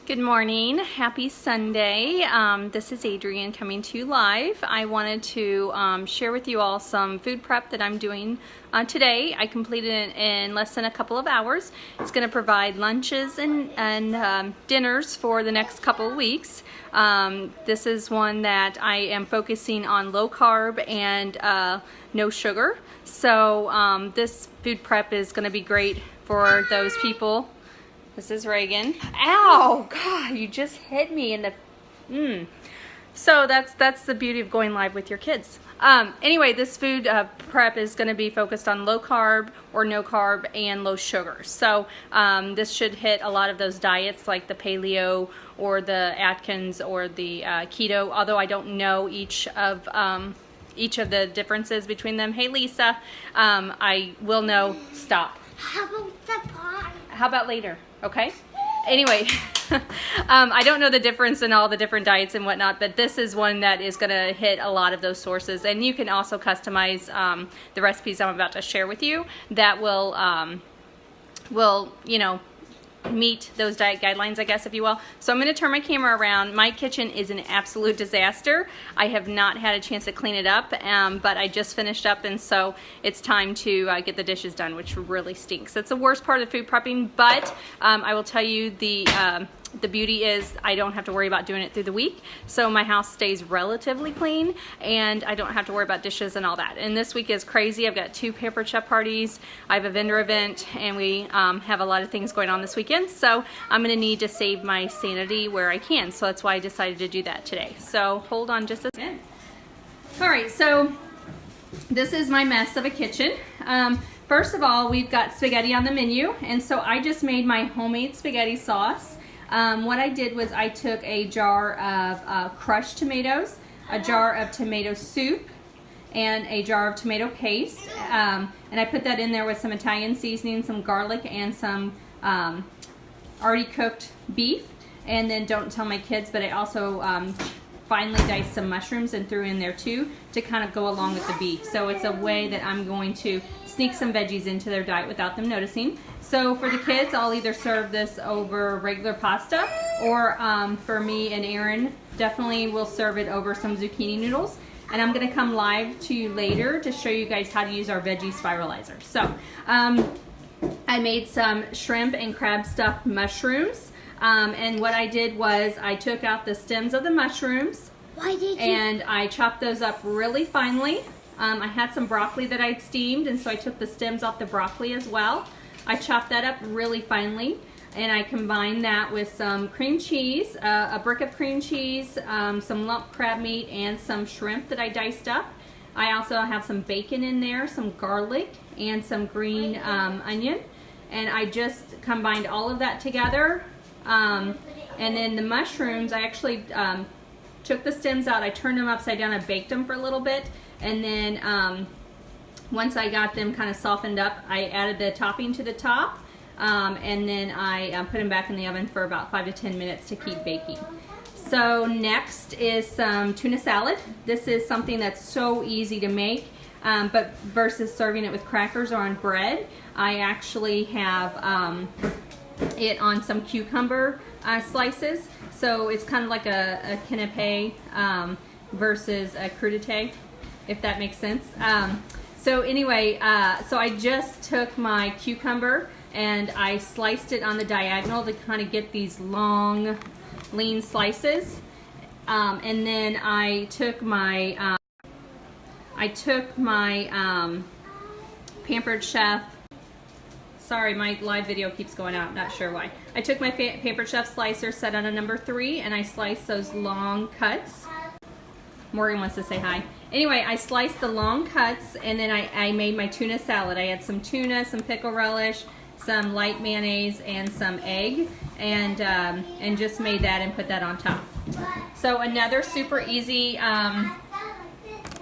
Good morning, happy Sunday. This is Adrienne coming to you live. I wanted to share with you all some food prep that I'm doing today. I completed it in less than a couple of hours. It's going to provide lunches and dinners for the next couple of weeks. This is one that I am focusing on low carb and no sugar. So this food prep is going to be great for those people. This is Reagan. Ow! God, you just hit me in the... So that's the beauty of going live with your kids. Anyway, this food prep is going to be focused on low carb or no carb and low sugar. So this should hit a lot of those diets like the paleo or the Atkins or the keto, although I don't know each of the differences between them. Hey Lisa, I will know. Stop. How about the pie? How about later? Okay. Anyway, I don't know the difference in all the different diets and whatnot, but this is one that is going to hit a lot of those sources. And you can also customize the recipes I'm about to share with you that will you know, meet those diet guidelines, I guess, if you will. So I'm going to turn my camera around. My kitchen is an absolute disaster. I have not had a chance to clean it up, but I just finished up, and so it's time to get the dishes done, which really stinks. That's the worst part of food prepping, but I will tell you the beauty is I don't have to worry about doing it through the week, so my house stays relatively clean and I don't have to worry about dishes and all that. And this week is crazy. I've got 2 Pampered Chef parties, I have a vendor event, and we have a lot of things going on this weekend, so I'm going to need to save my sanity where I can, so that's why I decided to do that today. So hold on just a second. Alright, so this is my mess of a kitchen. First of all, we've got spaghetti on the menu, and so I just made my homemade spaghetti sauce. What I did was I took a jar of crushed tomatoes, a jar of tomato soup, and a jar of tomato paste, and I put that in there with some Italian seasoning, some garlic, and some already cooked beef. And then don't tell my kids, but I also finely diced some mushrooms and threw in there too to kind of go along with the beef. So it's a way that I'm going to sneak some veggies into their diet without them noticing. So for the kids, I'll either serve this over regular pasta, or for me and Aaron, definitely will serve it over some zucchini noodles. And I'm going to come live to you later to show you guys how to use our veggie spiralizer. So I made some shrimp and crab stuffed mushrooms. And what I did was I took out the stems of the mushrooms. Why did you? And I chopped those up really finely. I had some broccoli that I'd steamed, and so I took the stems off the broccoli as well. I chopped that up really finely, and I combined that with some cream cheese, a brick of cream cheese, some lump crab meat, and some shrimp that I diced up. I also have some bacon in there, some garlic, and some green onion. And I just combined all of that together. And then the mushrooms, I actually took the stems out, I turned them upside down, I baked them for a little bit, and then once I got them kind of softened up, I added the topping to the top, and then I put them back in the oven for about 5 to 10 minutes to keep baking. So next is some tuna salad. This is something that's so easy to make, but versus serving it with crackers or on bread, I actually have it on some cucumber slices. So it's kind of like a canapé versus a crudité, if that makes sense. So anyway, so I just took my cucumber and I sliced it on the diagonal to kind of get these long, lean slices. And then I took my Pampered Chef. Sorry, my live video keeps going out, not sure why. I took my Pampered Chef slicer set on a number 3, and I sliced those long cuts. Morgan wants to say hi. Anyway, I sliced the long cuts, and then I made my tuna salad. I had some tuna, some pickle relish, some light mayonnaise, and some egg, and just made that and put that on top. So another super easy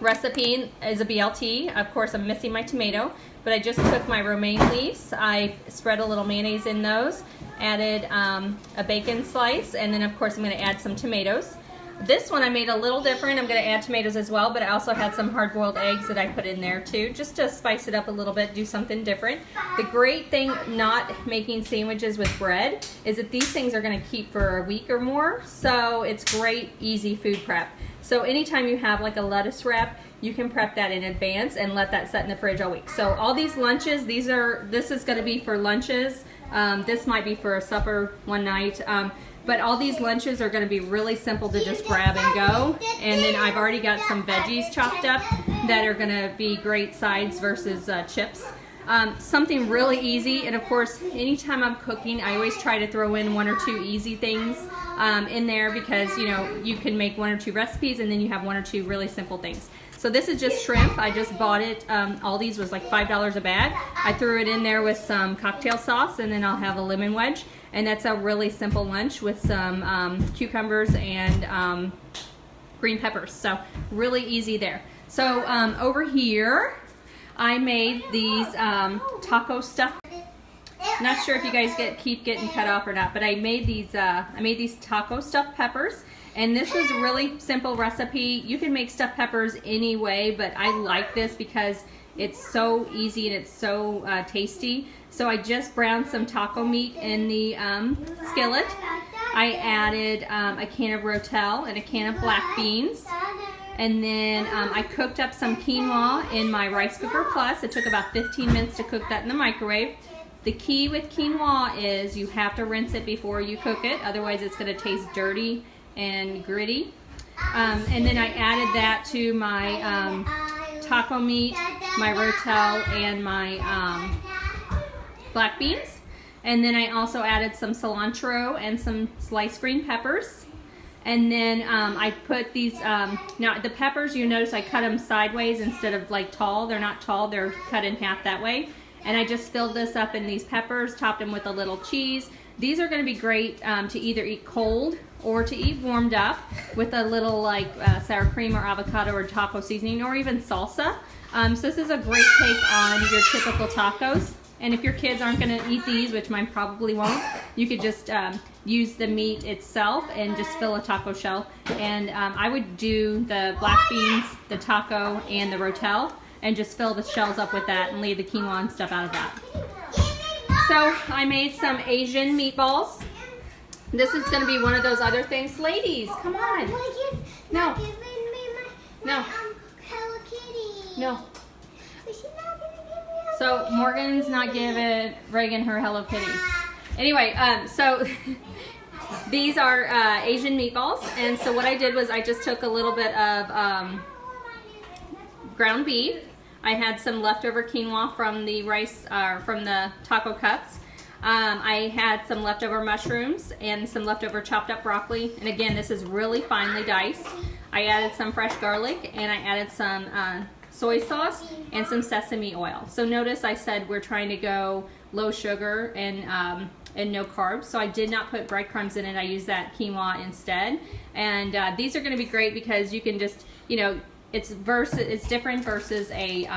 recipe is a BLT. Of course, I'm missing my tomato, but I just took my romaine leaves. I spread a little mayonnaise in those, added a bacon slice, and then of course I'm going to add some tomatoes. This one I made a little different. I'm going to add tomatoes as well, but I also had some hard-boiled eggs that I put in there too, just to spice it up a little bit, do something different. The great thing not making sandwiches with bread is that these things are going to keep for a week or more, so it's great, easy food prep. So anytime you have like a lettuce wrap, you can prep that in advance and let that set in the fridge all week. So all these lunches, this is going to be for lunches. This might be for a supper one night. But all these lunches are going to be really simple to just grab and go. And then I've already got some veggies chopped up that are going to be great sides versus chips. Something really easy, and of course, anytime I'm cooking, I always try to throw in 1 or 2 easy things in there because, you know, you can make 1 or 2 recipes and then you have 1 or 2 really simple things. So this is just shrimp. I just bought it. Aldi's was like $5 a bag. I threw it in there with some cocktail sauce, and then I'll have a lemon wedge. And that's a really simple lunch with some cucumbers and green peppers. So really easy there. So over here, I made these taco stuff. Not sure if you guys keep getting cut off or not, but I made these taco stuffed peppers. And this is a really simple recipe. You can make stuffed peppers any way, but I like this because it's so easy and it's so tasty. So I just browned some taco meat in the skillet. I added a can of Rotel and a can of black beans. And then I cooked up some quinoa in my rice cooker plus. It took about 15 minutes to cook that in the microwave. The key with quinoa is you have to rinse it before you cook it. Otherwise it's going to taste dirty and gritty. And then I added that to my taco meat, my Rotel, and my black beans. And then I also added some cilantro and some sliced green peppers. And then I put these, now the peppers, you notice I cut them sideways instead of like tall. They're not tall, they're cut in half that way. And I just filled this up in these peppers, topped them with a little cheese. These are going to be great to either eat cold or to eat warmed up with a little like sour cream or avocado or taco seasoning or even salsa. So this is a great take on your typical tacos. And if your kids aren't going to eat these, which mine probably won't, you could just use the meat itself and just fill a taco shell. And I would do the black beans, the taco, and the Rotel, and just fill the shells up with that and leave the quinoa and stuff out of that. So I made some Asian meatballs. This is going to be one of those other things. Ladies, come on. No. No. No. So Morgan's not giving Reagan her Hello Kitty. Anyway, so these are Asian meatballs, and so what I did was I just took a little bit of ground beef. I had some leftover quinoa from the rice, from the taco cups. I had some leftover mushrooms and some leftover chopped up broccoli, and again, this is really finely diced. I added some fresh garlic, and I added some soy sauce and some sesame oil. So notice I said we're trying to go low sugar and no carbs, so I did not put breadcrumbs in it. I used that quinoa instead. And these are going to be great because you can just, you know, it's different versus a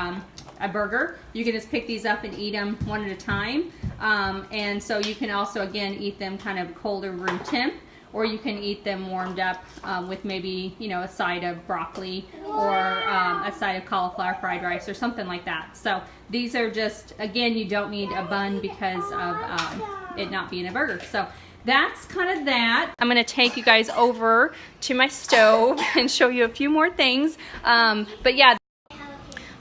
burger. You can just pick these up and eat them one at a time. And so you can also, again, eat them kind of cold or room temp, or you can eat them warmed up with maybe, you know, a side of broccoli or a side of cauliflower fried rice or something like that. So these are just, again, you don't need a bun because of it not being a burger. So that's kind of that. I'm going to take you guys over to my stove and show you a few more things. But yeah,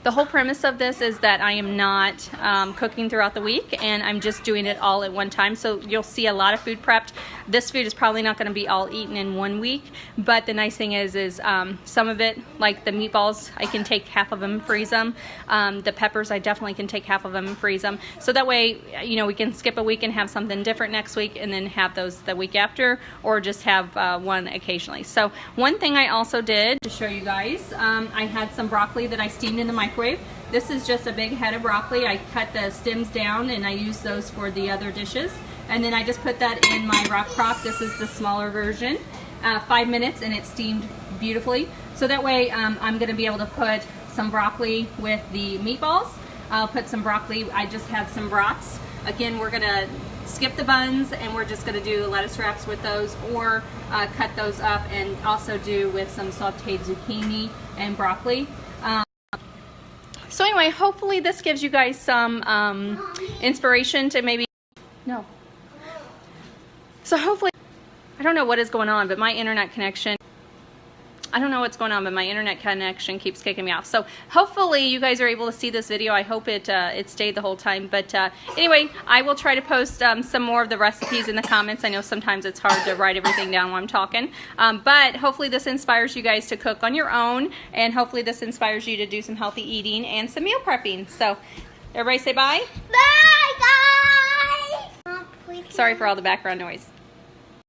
the whole premise of this is that I am not cooking throughout the week, and I'm just doing it all at one time. So you'll see a lot of food prepped. This food is probably not going to be all eaten in 1 week, but the nice thing is some of it, like the meatballs, I can take half of them and freeze them. The peppers, I definitely can take half of them and freeze them. So that way, you know, we can skip a week and have something different next week, and then have those the week after, or just have one occasionally. So one thing I also did to show you guys, I had some broccoli that I steamed in the microwave. This is just a big head of broccoli. I cut the stems down and I use those for the other dishes. And then I just put that in my rock crock. This is the smaller version. 5 minutes and it steamed beautifully. So that way I'm going to be able to put some broccoli with the meatballs. I'll put some broccoli. I just had some brats. Again, we're going to skip the buns and we're just going to do lettuce wraps with those, or cut those up and also do with some sauteed zucchini and broccoli. So anyway, hopefully this gives you guys some inspiration to maybe, no. So hopefully, I don't know what is going on, but my internet connection, I don't know what's going on, but my internet connection keeps kicking me off. So hopefully you guys are able to see this video. I hope it stayed the whole time. But anyway, I will try to post some more of the recipes in the comments. I know sometimes it's hard to write everything down while I'm talking. But hopefully this inspires you guys to cook on your own. And hopefully this inspires you to do some healthy eating and some meal prepping. So everybody say bye. Bye, guys. Sorry for all the background noise.